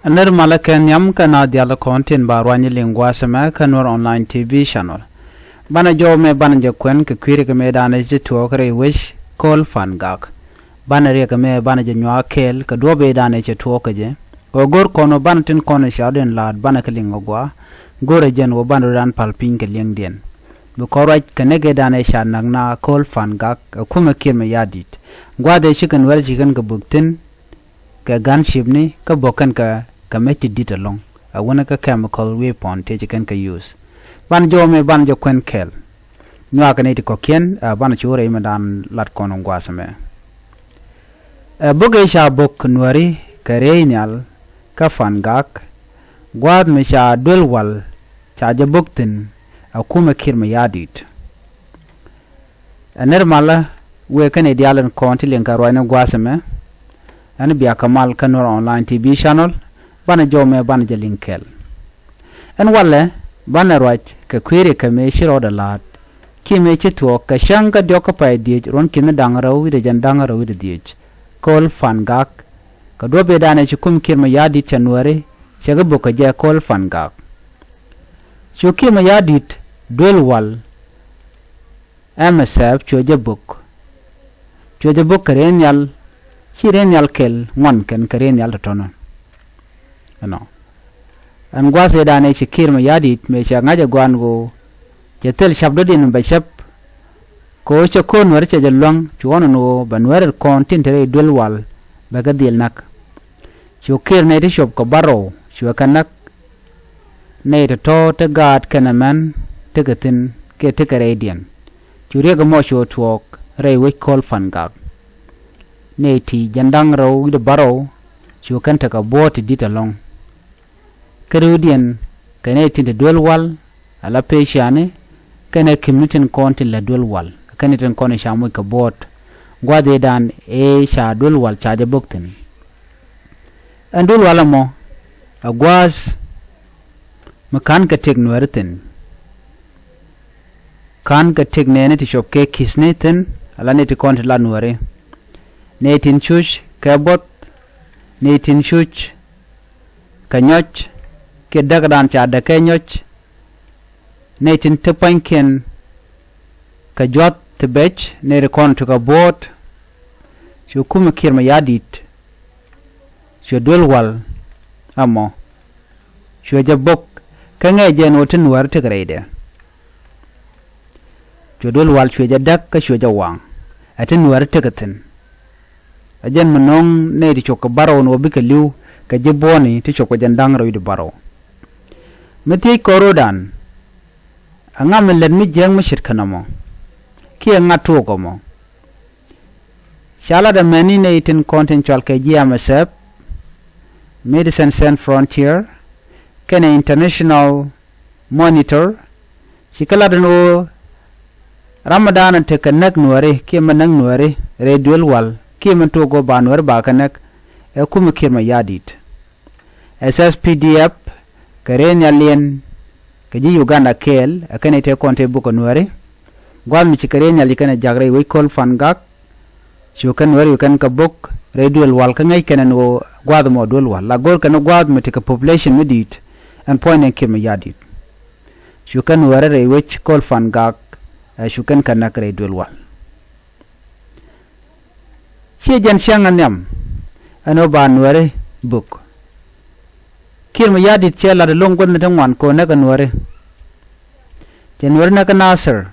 Aner malaken yam kana diala content barwani lingua sama kanor online TV channel. Bana jo me bana je kwen ke kwiri ke me dana je to kare wish call fan gak. Bana re ke me bana je nywa kel ke do be dana je to ke je. O gor kono bana tin kono shaden lad bana ke lingo gwa. Gore jen wo bana ran palping ke ling den. Bu koraj ke nege dana sha nagna call fan gak kuma kirme yadit. Gwa de chicken wel chicken ke buktin ka gunship ni ka bokan ka committee dit along a wona ka chemical weapon te chicken ka use ban jo me ban jo kwen kel nywa ka ne ti ko ken ban chore ma dan lat kono ngwasame boge sha bok nwari ka renyal ka fangak gwad me sha dulwal cha je boktin a kuma kirma yadit aner mala we ka ne dialan konti len ka roina ngwasame ani biya kamal kanor online TV channel bana jome bana jelinkel en walle bana rwach ka kwere ka me shiro da lat ki me chitwo ka shanga dyoka pa diej ron kin dangaraw wi de jandangaraw wi de diej kol fangak ka do be dane ci kum kirma yadi tanware shaga boka je kol fangak shoki ma yadit dolwal MSF choje bok renyal chiren yal kel ngon ken karen yal tono no an gwase dane chikir ma yadit me cha ngaja gwan go jetel shabdo din ba shap ko cha kon war cha jalwang chuono no banwer kon tintere dulwal baga dil nak chukir ne shop ko baro chuakanak ne to te gad kanaman te gatin ke te karedian churiya go mo sho twok rei we call fangak neti jandang raw de baro chukan ta ka bot dit along kerudian kaneti de dolwal ala peshane kana kimnitin konti la dolwal kaniten kono shamu ka bot gwade dan e sha dolwal chaje bokten andul wala mo agwas makan ka teknoerten kan ka teknene ti shop ke kisneten ala neti konti la nuare netin chuch kabot netin chuch kanyoch ke dagdan cha da kanyoch netin tepanken ka jot tebech ne rekon to ka bot chu kuma kirma yadit chu dolwal amo chu jabok ka ngeje no tin war te grede chu dolwal chu jadak ka chu jawang atin war te gaten ajen manong ne di chok baro no bika liu ka jiboni ti chok jandang ro di baro meti korodan angam len mi jeng mi shit kanamo ki ngatu ko mo shala da mani ne itin content chal ka GMSF Medicine Sans Frontier kana international monitor sikala no Ramadan te kanak nuare ki manang nuare redwel wal kimen to go banwer bakanak e kuma kirma yadit SSPDF karen yalien kaji Uganda kel akane te konte buko nuare gwal mi chikaren yali kana jagre we call fangak chukan wer yukan ka bok redwel wal ka ngai kana no gwad mo dol wal la gor kana gwad mi tika population midit and point en kirma yadit chukan wer re we call fangak chukan kana redwel wal si jan shangan yam ano banware book kirma yadit chela de longon na wan ko na kanware janware na kanasar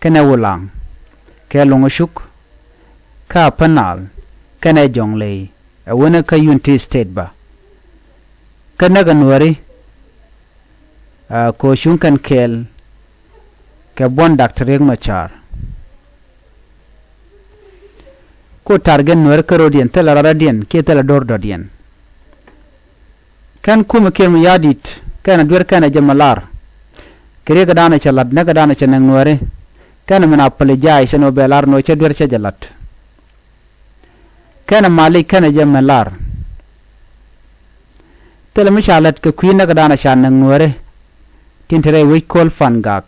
kana wulang ka longoshuk ka panal kana jonglei awona ka unity state ba kana kanware ko shunkan kel ka bon doctor yeng machar ko targen nuer karodian tela radien ke tela dordodien kan kuma kirma yadit kana dwer kana jamalar kire ga dana chalat na ga dana chanang nuere kana mana apologize no belar no chedwer chajalat kana malik kana jamalar tela mishalat ka kwina ga dana chanang nuere tintere we call fangak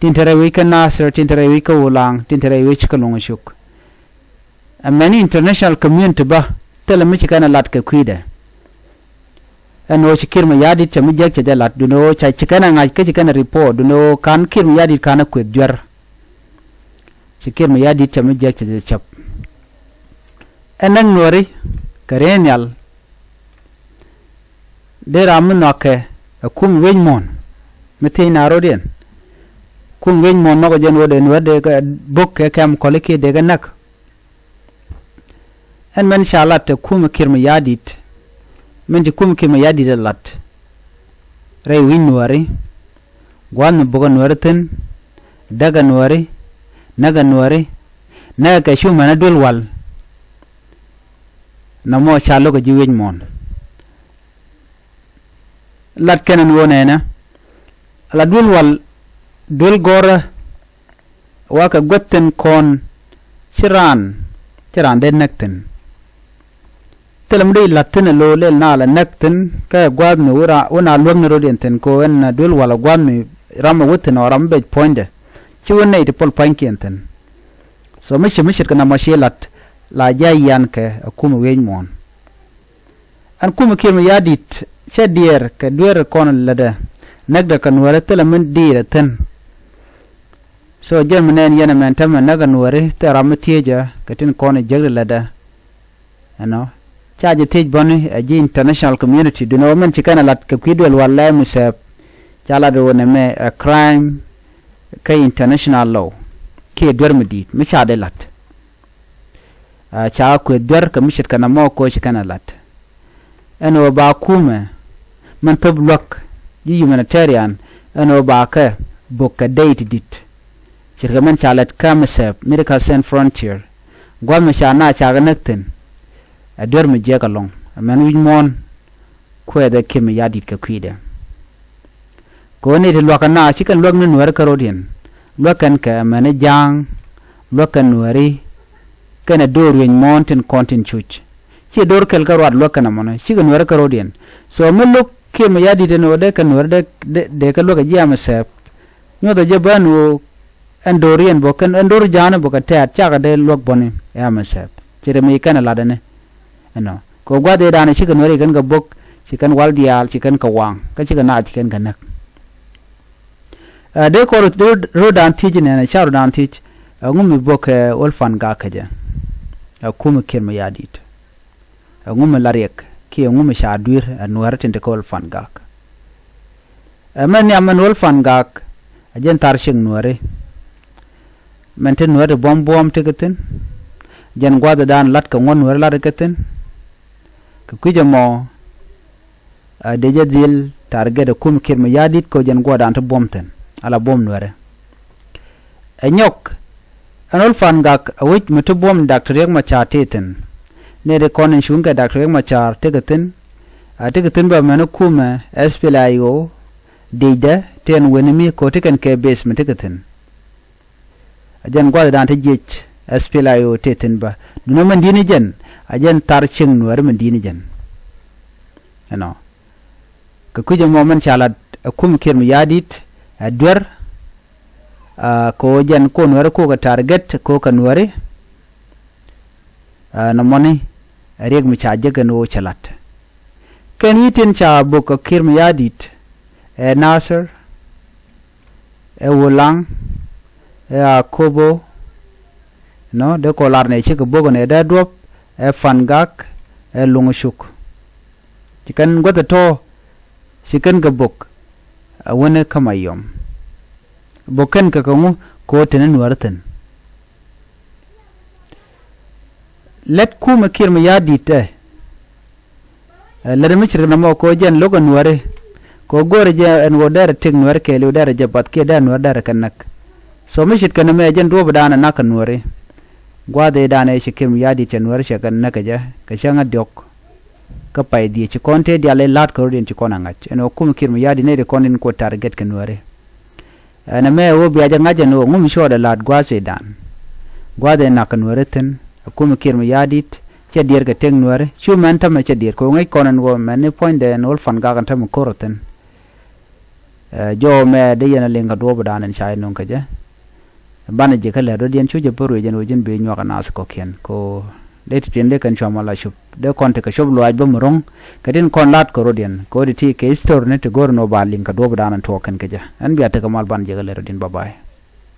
tintere we kana sir tintere we ka ulang tintere we chikalongshuk a many international community ba tele mi kana lat ka kwide eno chikir ma yadi chami jek cha jalat duno cha chikana ngai ke chikana report duno kan kir ma yadi kana kwet jwer chikir ma yadi chami jek cha chap enang nori karenyal de ram noke akum wen mon mete na rodien kum wen mon no jen wode no de bok ke kam kolike de ganak en men shalat kum kir ma yadit men di kum kir ma yadit lat re win nori gwan boga norten daga nori naga nori na ka shu mana dul wal namo shalo ga jiwen mon lat kenen wonena ala dul wal dul gora waka gotten kon chiran den nekten telam de latin lo le na la nekten ka gwad me wona lwang no den ko en dul wala gwad me ram wutten oram be poinde ci wonne de pol pankenten so mishi kana mashelat la jayan ke akuma wen mon an kuma kirma yadit shadier ka duer kon lada nagda kan wara telamen dira tan so jermanen yana men tam naga nuware taram tieja katin kon jagre lada ano chaje tej boni aji international community do no men chikana lat ka kwidwel wala musab chala do ne me a crime ka international law ke duer medit mi chade lat cha ko duer ka mishit kana mo ko chikana lat eno ba kuma man tablok yi humanitarian eno ba ka boka date dit chirga man chalat kamsep medical sans frontier gwam sha na cha ganakten ador mi je kalong man wi mon ko da kim yadit ka kwide ko ne de lokana chikan lok nun war karodien lokan ka man jang lokan wari kana dor wen mountain content chuch ci dor kel karwat lokana mona chikan war karodien so men lok kim yadit no de kan war de ka loka jama sep nyodo je banu andorian bokan andor jana boka tat chaga de lok boni yama sep cire mi kana ladane ano ko gwade dana chikan wari kan ga bok chikan waldial chikan kawang ka chikan na chikan ganak de ko ro dan tijine na charu dan tij ngum bok olfan ga kaja akum kirma yadit ngum larek ki ngum shadur anwar tinte ko olfan ga man yaman olfan ga ajen tarshing nuare menten nuare bom tegaten jen gwada dan lat ka ngon nuare lat gaten ka kujamo deje dil target kum kirma yadit ko jen gwada ant bomten ala bom nuare enyok anol fan gak awit mutu bom doctor yak ma chateten ne de konen shunga doctor yak ma char tegaten ba manu kuma SPLIO deida ten wenimi ko teken ke basement tegaten ajan gwada dan tejech SPLIO teten ba duno man dini jen ajan tarching nuar man dini jen ano ka kuje moment chalat akum kirm yadit adwer ko jen ko nuar ko ka target ko ka nuare na moni reg mi chaje ga no chalat ken witin cha bo ka kirm yadit Nasser Wolang Kobo no de kolar ne chik bogo ne da drop fangak lungushuk chikan gota to chikan ga bok wona kamayom bokan ka kamu ko tenen warten let ku makir ma yadite ladami chirna mo ko jen logan ware ko gore je en wodare ting nuar ke le dare jabat ke dan nuar dare kanak so mishit kana me jen do badana nakan nuare gwade dana shi kim yadi chen nuar she kan nakaja ka shanga dok ka pai di chi konte di ale lat ko din chi konangach en okum kim yadi ne de konin ko target kan nuare ana me wo bi aja ngaja no ngum shoda lat gwase dan gwade nakan nuare ten okum kim yadi che dir ga teng nuare chu man tam che dir ko ngai konan go man point de nol fan ga kan tam koroten jo me de yana lenga do badana chai non kaja bana je kala do dien chu je poru je no jin be nyoka nas ko ken ko de ti tende kan chwa mala shup de kon te ka shop lo aj ba murong kadin kon lat ko rodian ko de ti ke store ne te gor no ba link ka do bdanan to kan ke ja an biya te kamal ban je ga le rodin bye bye